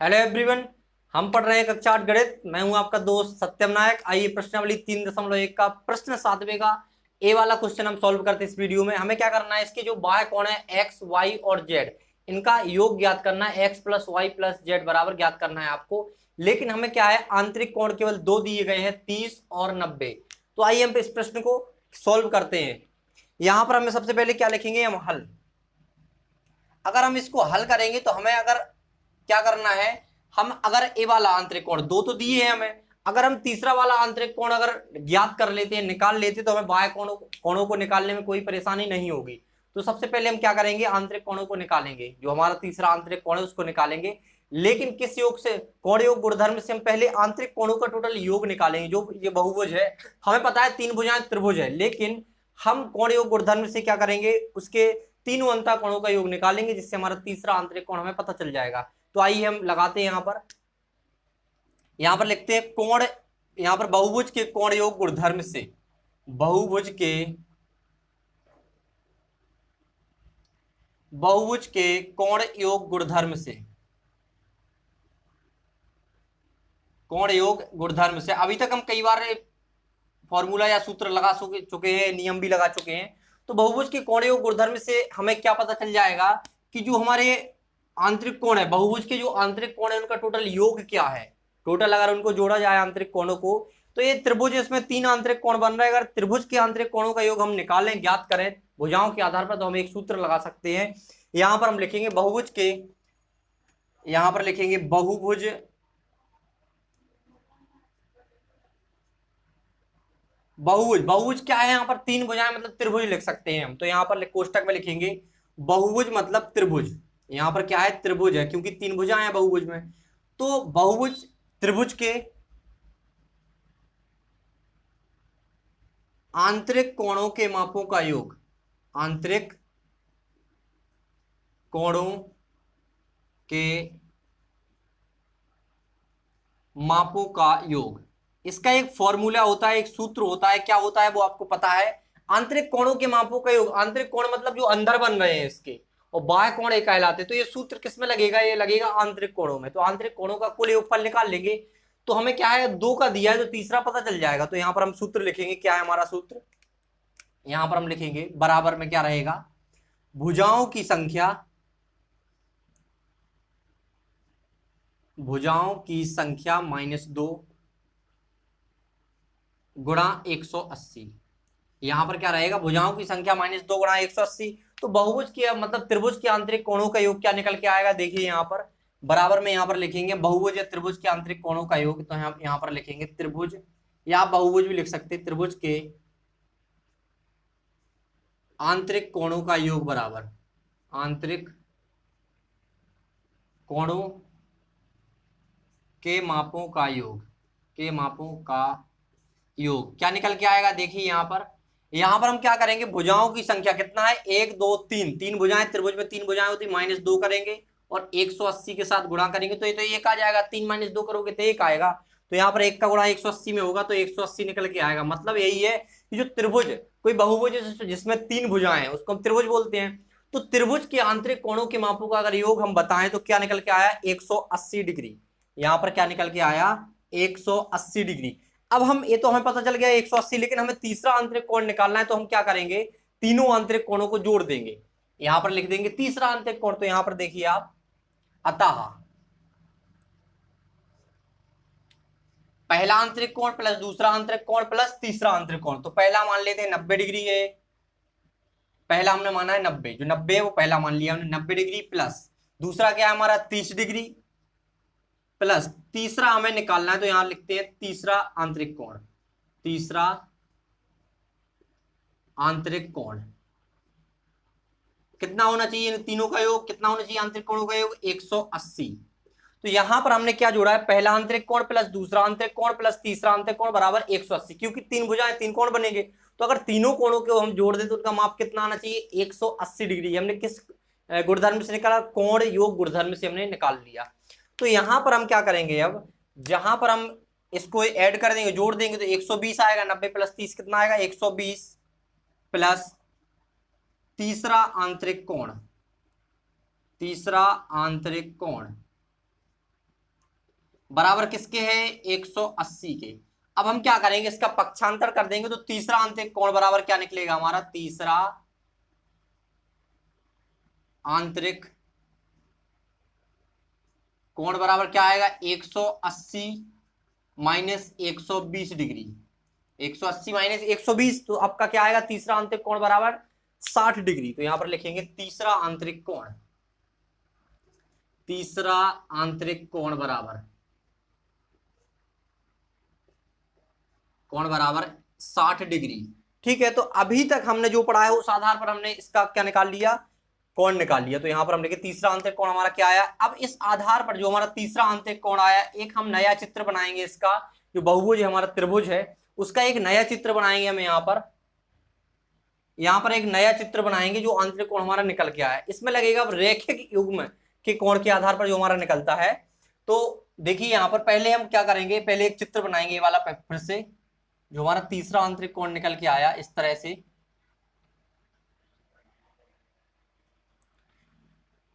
Hello everyone. हम पढ़ रहे हैं कक्षा 8 गणित। मैं हूं आपका दोस्त सत्यम नायक। आइए प्रश्नावली 3.1 का प्रश्न 7वें का ए वाला क्वेश्चन हम सॉल्व करते हैं इस वीडियो में। हमें क्या करना है, इसके जो बाह्य कोण है एक्स वाई और जेड, इनका योग ज्ञात करना है। X plus Y plus Z बराबर ज्ञात करना है आपको। लेकिन हमें क्या है, आंतरिक कोण केवल दो दिए गए हैं, 30 और 90। तो आइए हम इस प्रश्न को सॉल्व करते हैं। यहां पर हमें सबसे पहले क्या लिखेंगे, हम हल। अगर हम इसको हल करेंगे तो हमें अगर क्या करना है, हम अगर ए वाला आंतरिक कोण दो तो दिए हैं हमें, अगर हम तीसरा वाला आंतरिक कोण अगर ज्ञात कर लेते हैं, निकाल लेते, तो हमें बाह्य कोणों को निकालने में कोई परेशानी नहीं होगी। तो सबसे पहले हम क्या करेंगे, आंतरिक कोणों को निकालेंगे। जो हमारा तीसरा आंतरिक कोण है उसको निकालेंगे। लेकिन किस योग से, कोण योग गुणधर्म से हम पहले आंतरिक कोणों का टोटल योग निकालेंगे। जो ये बहुभुज है, हमें पता है तीन भुजाएं त्रिभुज है, लेकिन हम कोण योग गुणधर्म से क्या करेंगे, उसके तीनों अंतः कोणों का योग निकालेंगे, जिससे हमारा तीसरा आंतरिक कोण हमें पता चल जाएगा। तो आइए हम लगाते हैं यहां पर लिखते हैं कोण। यहां पर बहुभुज के कोण योग गुणधर्म से, बहुभुज के कोण योग गुणधर्म से, कोण योग गुणधर्म से अभी तक हम कई बार फॉर्मूला या सूत्र लगा चुके हैं, नियम भी लगा चुके हैं। तो बहुभुज के कोण योग गुणधर्म से हमें क्या पता चल जाएगा कि जो हमारे आंतरिक कोण है, बहुभुज के जो आंतरिक कोण है उनका टोटल योग क्या है। टोटल अगर उनको जोड़ा जाए आंतरिक कोणों को, तो ये त्रिभुज, इसमें तीन आंतरिक कोण बन रहे हैं। अगर त्रिभुज के आंतरिक कोणों का योग हम निकालें, ज्ञात करें भुजाओं के आधार पर, तो हम एक सूत्र लगा सकते हैं। यहां पर हम लिखेंगे बहुभुज के, यहां पर लिखेंगे बहुभुज, बहुभुज क्या है, यहाँ पर तीन भुजाएं मतलब त्रिभुज लिख सकते हैं हम। तो यहाँ पर कोष्टक में लिखेंगे बहुभुज मतलब त्रिभुज। यहाँ पर क्या है, त्रिभुज है, क्योंकि तीन भुजाएं हैं बहुभुज में। तो बहुभुज त्रिभुज के आंतरिक कोणों के मापों का योग, आंतरिक कोणों के मापों का योग, इसका एक फॉर्मूला होता है, एक सूत्र होता है। क्या होता है वो आपको पता है। आंतरिक कोणों के मापों का योग, आंतरिक कोण मतलब जो अंदर बन रहे हैं इसके, और बाह्य कोण एक कहलाते हैं। तो ये सूत्र किस में लगेगा, ये लगेगा आंतरिक कोणों में। तो आंतरिक कोणों का कुल योगफल निकाल लेंगे। तो हमें क्या है, दो का दिया है तो तीसरा पता चल जाएगा। तो यहां पर हम सूत्र लिखेंगे, क्या है हमारा सूत्र, यहां पर हम लिखेंगे बराबर में क्या रहेगा, भुजाओं की संख्या, भुजाओं की संख्या -2 गुणा 180। यहां पर क्या रहेगा, भुजाओं की संख्या -2 गुणा 180। तो बहुभुज की मतलब त्रिभुज के आंतरिक कोणों का योग क्या निकल के आएगा, देखिए यहां पर बराबर में यहां पर लिखेंगे बहुभुज या त्रिभुज के आंतरिक कोणों का योग। तो यहां पर लिखेंगे त्रिभुज, या आप बहुभुज भी लिख सकते हैं, त्रिभुज के आंतरिक कोणों का योग बराबर आंतरिक कोणों के मापों का योग, के मापों का योग क्या निकल के आएगा, देखिए यहां पर हम क्या करेंगे, भुजाओं की संख्या कितना है, 1 2 3, तीन भुजाएं, त्रिभुज में तीन भुजाएं होती, -2 करेंगे और 180 के साथ गुणा करेंगे, तो ये तो एक आ जाएगा। 3 -2 करोगे तो एक आएगा। तो यहाँ पर एक का गुणा 180 में होगा, तो 180 निकल के आएगा। मतलब यही है कि जो त्रिभुज, कोई बहुभुज जिसमें तीन भुजाएं हैं उसको हम त्रिभुज बोलते हैं। तो त्रिभुज के आंतरिक कोणों के मापों का अगर योग हम बताएं तो क्या निकल के आया, 180 डिग्री। यहां पर क्या निकल के आया, 180 डिग्री। अब हम, ये तो हमें पता चल गया 180, लेकिन हमें तीसरा आंतरिक कोण निकालना है। तो हम क्या करेंगे, तीनों आंतरिक कोणों को जोड़ देंगे। यहां पर लिख देंगे तीसरा आंतरिक कोण। तो यहां पर देखिए आप, अतः पहला आंतरिक कोण प्लस दूसरा आंतरिक कोण प्लस तीसरा आंतरिक कोण। तो पहला मान लेते हैं 90 डिग्री है, पहला हमने माना है 90, जो 90 है वो पहला मान लिया हमने 90 डिग्री, प्लस दूसरा क्या है हमारा 30 डिग्री, प्लस तीसरा हमें निकालना है। तो यहां लिखते हैं तीसरा आंतरिक कोण, तीसरा आंतरिक कोण कितना होना चाहिए, इन तीनों का योग कितना होना चाहिए, आंतरिक कोणों का योग 180। तो यहां पर हमने क्या जोड़ा है, पहला आंतरिक कोण प्लस दूसरा आंतरिक कोण प्लस तीसरा आंतरिक कोण बराबर 180, क्योंकि तीन भुजाएं तीन कोण बनेंगे। तो अगर तीनों कोणों को हम जोड़ दें तो उनका माप कितना आना चाहिए, 180 डिग्री। हमने किस गुणधर्म से निकाला, कोण योग गुणधर्म से हमने निकाल लिया। तो यहां पर हम क्या करेंगे, अब जहां पर हम इसको ऐड कर देंगे, जोड़ देंगे, तो 120 आएगा। 90 + 30 कितना आएगा, 120, प्लस तीसरा आंतरिक कोण, तीसरा आंतरिक कोण बराबर किसके है 180 के। अब हम क्या करेंगे, इसका पक्षांतर कर देंगे तो तीसरा आंतरिक कोण बराबर क्या निकलेगा हमारा, तीसरा आंतरिक कोण बराबर क्या आएगा 180 माइनस 120 डिग्री। 180 माइनस 120 तो आपका क्या आएगा, तीसरा आंतरिक कोण बराबर 60 डिग्री। तो यहां पर लिखेंगे तीसरा आंतरिक कोण, तीसरा आंतरिक कोण बराबर, कोण बराबर 60 डिग्री। ठीक है, तो अभी तक हमने जो पढ़ा है उस आधार पर हमने इसका क्या निकाल लिया, कोण निकाल लिया। तो यहां पर हम लिखे तीसरा आंतरिक कोण हमारा क्या आया। अब इस आधार पर जो हमारा तीसरा आंतरिक कोण आया, एक हम नया चित्र बनाएंगे, इसका जो बहुभुज है हमारा त्रिभुज है उसका एक नया चित्र बनाएंगे हम। यहाँ पर एक नया चित्र बनाएंगे जो आंतरिक कोण हमारा निकल के आया। इसमें लगेगा अब रैखिक युग्म के कोण के आधार पर जो हमारा निकलता है। तो देखिए यहाँ पर पहले हम क्या करेंगे, पहले एक चित्र बनाएंगे ये वाला फिर से, जो हमारा तीसरा आंतरिक कोण निकल के आया इस तरह से।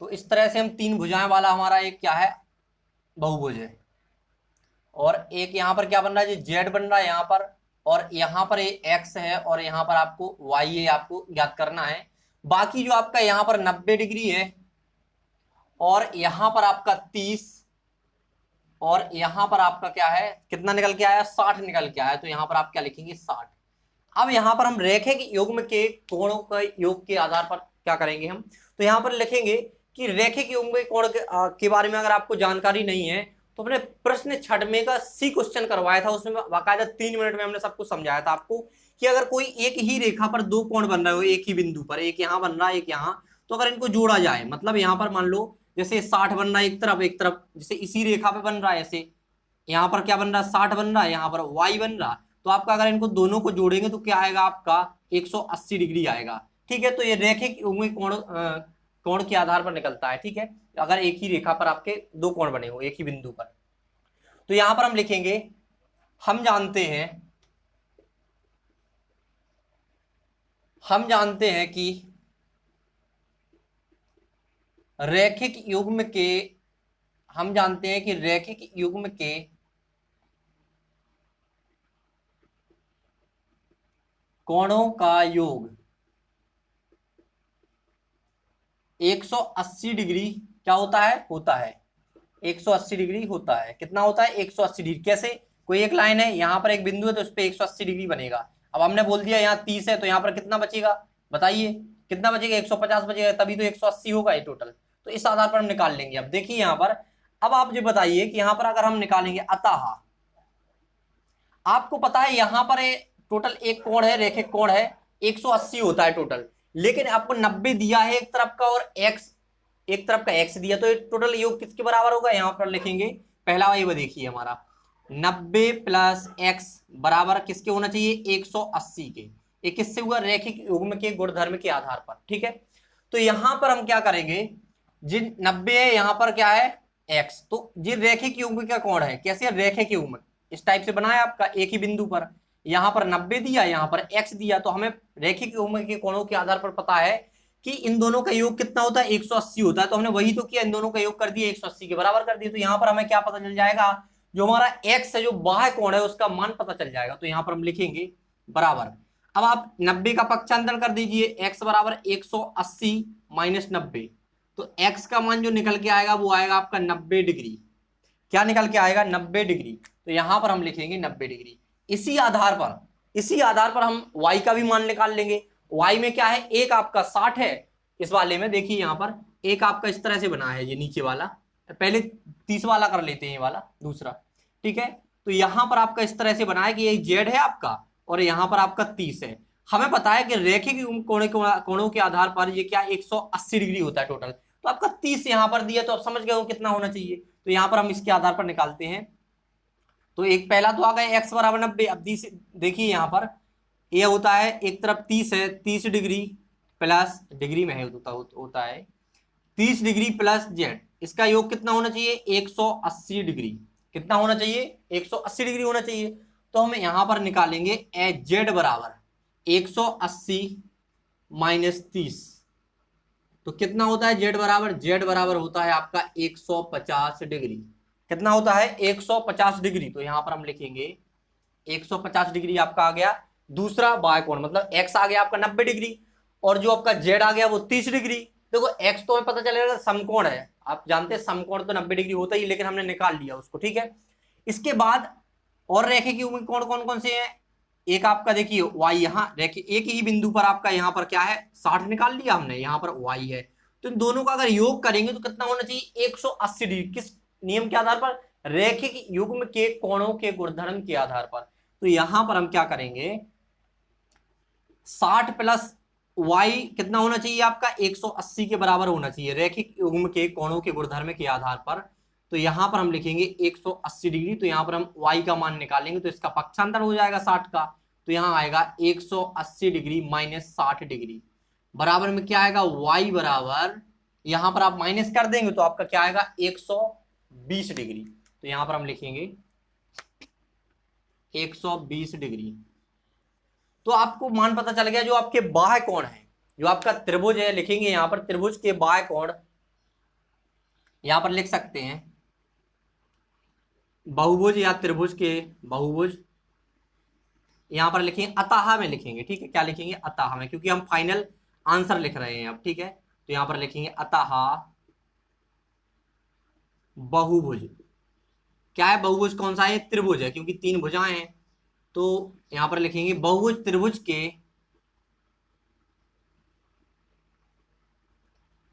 तो इस तरह से हम तीन भुजाएं वाला हमारा एक क्या है, बहुभुज है। और एक यहाँ पर क्या बन रहा है, जो जेड बन रहा है यहाँ पर, और यहाँ पर एक्स है और यहाँ पर आपको वाई है, आपको ज्ञात करना है। बाकी जो आपका यहाँ पर 90 डिग्री है और यहाँ पर आपका 30 और यहाँ पर आपका क्या है, कितना निकल के आया, 60 निकल के आया। तो यहाँ पर आप क्या लिखेंगे 60। अब यहाँ पर हम रैखिक युग्म के कोणों का योग के आधार पर क्या करेंगे हम, तो यहाँ पर लिखेंगे कि रैखिक युग्म के कोण के बारे में अगर आपको जानकारी नहीं है तो अपने प्रश्न 6वें का सी क्वेश्चन करवाया था, उसमें बाकायदा 3 मिनट में हमने सब कुछ समझाया था आपको कि अगर कोई एक ही रेखा पर दो कोण बन रहे हो, एक ही बिंदु पर, एक यहाँ बन रहा है एक यहाँ, तो अगर इनको जोड़ा जाए, मतलब यहाँ पर मान लो जैसे 60 बन रहा है एक तरफ, जैसे इसी रेखा पे बन रहा है, ऐसे यहाँ पर क्या बन रहा है 60 बन रहा है, यहाँ पर y बन रहा, तो आपका अगर इनको दोनों को जोड़ेंगे तो क्या आएगा आपका 180 डिग्री आएगा। ठीक है, तो ये रैखिक युग्म कोण कोण के आधार पर निकलता है। ठीक है, अगर एक ही रेखा पर आपके दो कोण बने हो एक ही बिंदु पर। तो यहां पर हम लिखेंगे, हम जानते हैं कि रैखिक युग्म के, हम जानते हैं कि रैखिक युग्म के कोणों का योग 180 डिग्री क्या होता है, 180 डिग्री होता है। कितना होता है 180 डिग्री। कैसे, कोई एक लाइन है, यहाँ पर एक बिंदु है तो उस पर 180 डिग्री बनेगा। अब हमने बोल दिया यहाँ 30 है तो यहाँ पर कितना बचेगा, बताइए कितना बचेगा, 150 बचेगा, तभी तो 180 होगा ये टोटल। तो इस आधार पर हम निकाल लेंगे। अब देखिए यहाँ पर, अब आप जो बताइए कि यहाँ पर अगर हम निकालेंगे, अतः आपको पता है यहाँ पर टोटल एक कोण है, रैखिक कोण है 180 होता है टोटल, लेकिन आपको 90 दिया है एक तरफ का और एक्स एक तरफ का एक्स दिया, तो टोटल योग किसके बराबर होगा, यहां पर लिखेंगे पहला ये देखिए हमारा 90 प्लस एक्स बराबर किसके होना चाहिए 180 के। ये किससे हुआ, रैखिक युग्म के गुणधर्म के आधार पर। ठीक है, तो यहां पर हम क्या करेंगे, जिन 90 है यहां पर क्या है एक्स, तो जिन रैखिक युग्म का कोण है, कैसे रैखिक युग्म इस टाइप से बनाया आपका एक ही बिंदु पर, यहां पर 90 दिया यहां पर एक्स दिया, तो हमें रैखिक युग्म के कोणों के आधार पर पता है कि इन दोनों का योग कितना होता है 180 होता है। तो हमने वही तो किया, इन दोनों का योग कर दिया 180 के बराबर कर दिया। तो यहाँ पर हमें क्या पता चल जाएगा, जो हमारा x है जो बाह्य कोण है उसका मान पता चल जाएगा। तो यहाँ पर हम लिखेंगे बराबर, अब आप 90 का पक्षांतर कर दीजिए, x बराबर 180 माइनस 90, तो x का मान जो निकल के आएगा वो आएगा आपका 90 डिग्री। क्या निकल के आएगा 90 डिग्री। तो यहां पर हम लिखेंगे 90 डिग्री। इसी आधार पर हम y का भी मान निकाल लेंगे। y में क्या है, एक आपका 60 है इस वाले में, देखिए यहाँ पर एक आपका इस तरह से बना है, ये नीचे वाला, पहले 30 वाला कर लेते हैं, ये वाला दूसरा। ठीक है, तो यहाँ पर आपका इस तरह से बना है कि ये z है आपका और यहाँ पर आपका 30 है। हमें पता है कि रैखिक कोणों के आधार पर ये क्या 180 डिग्री होता है टोटल, तो आपका 30 यहाँ पर दिया, तो आप समझ गए हो कितना होना चाहिए। तो यहाँ पर हम इसके आधार पर निकालते हैं। तो एक पहला तो आ गया x बराबर 90। अब देखिए यहाँ पर ये होता है, एक तरफ 30 है, 30 डिग्री प्लस, डिग्री में है होता है 30 डिग्री प्लस जेड, इसका योग कितना होना चाहिए 180 डिग्री। कितना होना चाहिए 180 डिग्री होना चाहिए। तो हम यहां पर निकालेंगे जेड बराबर 180 माइनस 30, तो कितना होता है जेड बराबर होता है आपका 150 डिग्री। कितना होता है 150 डिग्री। तो यहां पर हम लिखेंगे 150 डिग्री आपका आ गया दूसरा बाह्य कोण, मतलब x आ गया आपका 90 डिग्री और जो आपका z आ गया वो 30 डिग्री। देखो x तो हमें पता चलेगा समकोण है, आप जानते हैं समकोण तो 90 डिग्री होता ही, लेकिन हमने निकाल लिया उसको, ठीक है। इसके बाद और रेखे की उम्मीद कौन कौन कौन से हैं, एक आपका देखिए y, यहाँ रेखे एक ही बिंदु पर आपका यहाँ पर क्या है 60 निकाल लिया हमने, यहाँ पर y है। तो इन दोनों का अगर योग करेंगे तो कितना होना चाहिए 180 डिग्री। किस नियम के आधार पर, रैखिक युग्म के कोणों के गुणधर्म के आधार पर। तो यहां पर हम क्या करेंगे 60 प्लस y कितना होना चाहिए आपका 180 के बराबर होना चाहिए रैखिक युग्म के कोणों के गुणधर्म के आधार पर। तो यहां पर हम लिखेंगे 180 डिग्री। तो यहां पर हम y का मान निकालेंगे तो इसका पक्षांतर हो जाएगा 60 का। तो यहां आएगा 180 डिग्री माइनस 60 डिग्री बराबर में क्या आएगा y बराबर, यहां पर आप माइनस कर देंगे तो आपका क्या आएगा 120 डिग्री। तो यहां पर हम लिखेंगे 120 डिग्री। तो आपको मान पता चल गया जो आपके बाह्य कोण है, जो आपका त्रिभुज है, लिखेंगे यहां पर त्रिभुज के बाह्य कोण, यहां पर लिख सकते हैं बहुभुज या त्रिभुज के बहुभुज, यहां पर लिखेंगे अतः में लिखेंगे, ठीक है। क्या लिखेंगे अतः में, क्योंकि हम फाइनल आंसर लिख रहे हैं अब, ठीक है। तो यहां पर लिखेंगे अतः बहुभुज। क्या है बहुभुज, कौन सा है त्रिभुज है, क्योंकि 3 भुजाएं हैं। तो यहां पर लिखेंगे बहुभुज त्रिभुज के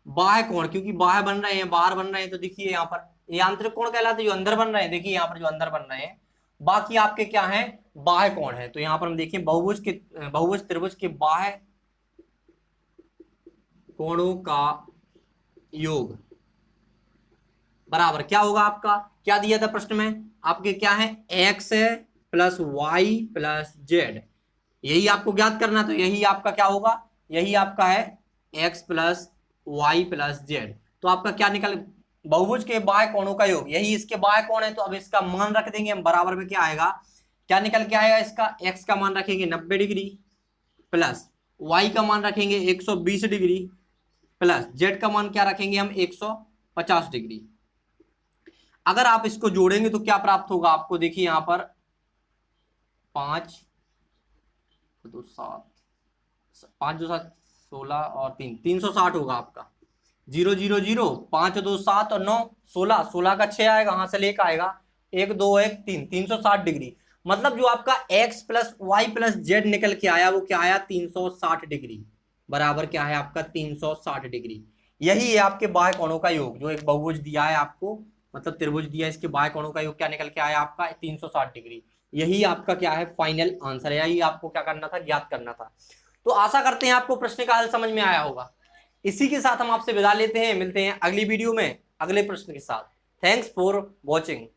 बाह्य कोण, क्योंकि बाह्य बन रहे हैं बाहर बन रहे हैं। तो देखिए यहां पर ये आंतरिक कोण कहलाते हैं जो अंदर बन रहे हैं, देखिए यहां पर जो अंदर बन रहे हैं, बाकी आपके क्या है बाह्य कोण है। तो यहां पर हम देखिए बहुभुज त्रिभुज के बाह्य कोणों का योग बराबर क्या होगा आपका, क्या दिया था प्रश्न में आपके, क्या है x plus Y plus Z, यही आपको ज्ञात करना। तो यही आपका क्या होगा, यही आपका है x plus Y plus Z. तो आपका क्या निकल, बहुभुज के बाह्य कोणों का योग, यही इसके बाह्य कोण है। तो अब इसका मान रख देंगे हम बराबर में, क्या आएगा, क्या निकल के आएगा इसका, x का मान रखेंगे 90 डिग्री प्लस y का मान रखेंगे 120 डिग्री प्लस z का मान क्या रखेंगे हम 150 डिग्री। अगर आप इसको जोड़ेंगे तो क्या प्राप्त होगा आपको, देखिए यहां पर 5 2 7 5 2 7 16 और 3 360 होगा आपका, 0 0 0 5 2 7 और 9 16 16 का 6 आएगा, वहां से लेकर आएगा 1 2 1 3 360 डिग्री। मतलब जो आपका x plus Y plus Z निकल के आया वो क्या आया 360 डिग्री बराबर क्या है आपका 360 डिग्री। यही है आपके बाह्य कोणों का योग, जो एक बहुभुज दिया है आपको, मतलब त्रिभुज दिया है, इसके बाह्य कोणों का योग क्या निकल के आया आपका 360 डिग्री। यही आपका क्या है फाइनल आंसर है, यही आपको क्या करना था ज्ञात करना था। तो आशा करते हैं आपको प्रश्न का हल समझ में आया होगा। इसी के साथ हम आपसे विदा लेते हैं, मिलते हैं अगली वीडियो में अगले प्रश्न के साथ। Thanks for watching.